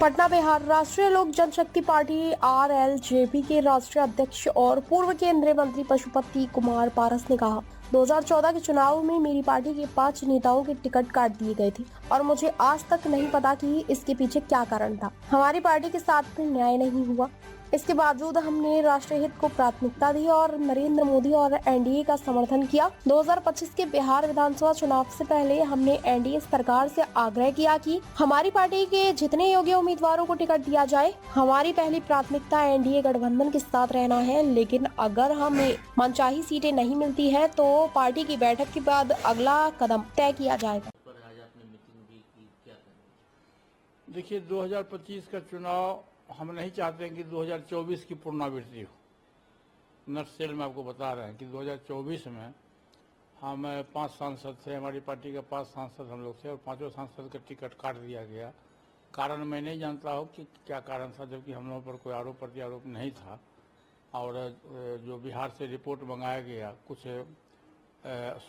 पटना बिहार राष्ट्रीय लोक जनशक्ति party RLJP के राष्ट्रीय अध्यक्ष और पूर्व केंद्रीय मंत्री पशुपति कुमार पारस ने कहा, 2014 के चुनाव में मेरी पार्टी के 5 नेताओं के टिकट काट दिए गए थे और मुझे आज तक नहीं पता कि इसके पीछे क्या कारण था। हमारी पार्टी के साथ न्याय नहीं हुआ। इसके बावजूद हमने राष्ट्रीय हित को प्राथमिकता दी और नरेंद्र मोदी और एनडीए का समर्थन किया। 2025 के बिहार विधानसभा चुनाव से पहले हमने एनडीए सरकार से आग्रह किया कि हमारी पार्टी के जितने योग्य उम्मीदवारों को टिकट दिया जाए। हमारी पहली प्राथमिकता एनडीए गठबंधन के साथ रहना है, लेकिन अगर हमें मनचाही सीटें नहीं मिलती है तो पार्टी की बैठक के बाद अगला कदम तय किया जाएगा। देखिए, 2025 का चुनाव हम नहीं चाहते हैं कि 2024 की पुनरावृत्ति हो। नटसेल में आपको बता रहे हैं कि 2024 में हम 5 सांसद थे, हमारी पार्टी के 5 सांसद हम लोग थे और 5 सांसद का टिकट काट दिया गया। कारण मैं नहीं जानता हूँ कि क्या कारण था, जबकि हम लोगों पर कोई आरोप प्रत्यारोप नहीं था। और जो बिहार से रिपोर्ट मंगाया गया, कुछ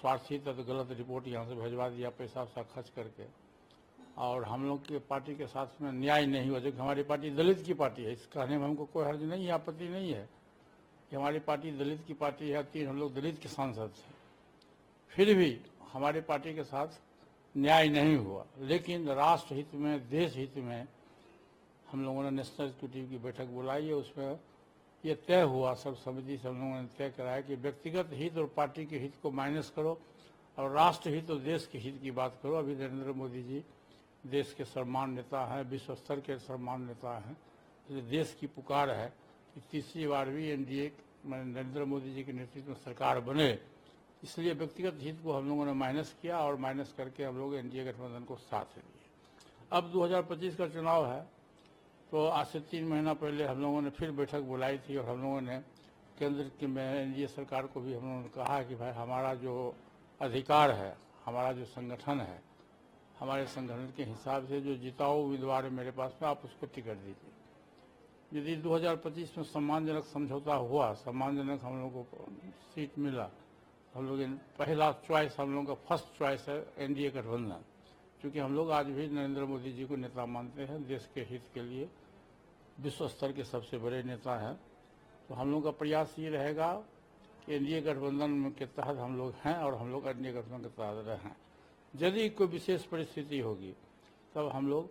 स्वार्थी तत्व गलत रिपोर्ट यहाँ से भिजवा दिया पैसा वैसा खर्च करके, और हम लोग की पार्टी के साथ में न्याय नहीं हुआ। जो हमारी पार्टी दलित की पार्टी है, इस कहने में हमको कोई हर्ज नहीं है, आपत्ति नहीं है कि हमारी पार्टी दलित की पार्टी है। 3 हम लोग दलित के सांसद थे, फिर भी हमारी पार्टी के साथ न्याय नहीं हुआ। लेकिन राष्ट्र हित में, देश हित में हम लोगों ने नेशनल एग्जीक्यूटिव की बैठक बुलाई है। उसमें ये तय हुआ, सब समिति से हम लोगों ने तय कराया कि व्यक्तिगत हित और पार्टी के हित को माइनस करो और राष्ट्र हित और देश के हित की बात करो। अभी नरेंद्र मोदी जी देश के सर्वमान्य नेता हैं, विश्व स्तर के सर्वमान्य नेता हैं। तो देश की पुकार है कि तीसरी बार भी एनडीए नरेंद्र मोदी जी के नेतृत्व में सरकार बने। इसलिए व्यक्तिगत हित को हम लोगों ने माइनस किया और माइनस करके हम लोग एनडीए गठबंधन को साथ लिए। अब 2025 का चुनाव है, तो आज से 3 महीना पहले हम लोगों ने फिर बैठक बुलाई थी और हम लोगों ने केंद्र की एनडीए सरकार को भी हम लोगों ने कहा कि भाई हमारा जो अधिकार है, हमारा जो संगठन है, हमारे संगठन के हिसाब से जो जिताऊ उम्मीदवार है मेरे पास में, आप उसको टिकट दीजिए। यदि 2025 में सम्मानजनक समझौता हुआ, सम्मानजनक हम लोगों को सीट मिला, हम लोग पहला चॉइस, हम लोगों का फर्स्ट चॉइस है एनडीए गठबंधन। क्योंकि हम लोग आज भी नरेंद्र मोदी जी को नेता मानते हैं, देश के हित के लिए विश्व स्तर के सबसे बड़े नेता हैं। तो हम लोग का प्रयास ये रहेगा कि एनडीए गठबंधन के तहत हम लोग हैं और हम लोग एनडीए गठबंधन के तहत रहें। यदि कोई विशेष परिस्थिति होगी तब हम लोग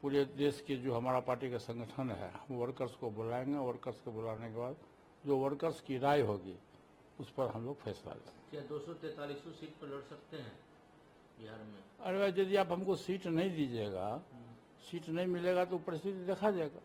पूरे देश के जो हमारा पार्टी का संगठन है, हम वर्कर्स को बुलाएंगे। वर्कर्स को बुलाने के बाद जो वर्कर्स की राय होगी उस पर हम लोग फैसला लेंगे। क्या 243 सीट पर लड़ सकते हैं बिहार में? अरे यदि आप हमको सीट नहीं दीजिएगा, सीट नहीं मिलेगा तो परिस्थिति देखा जाएगा।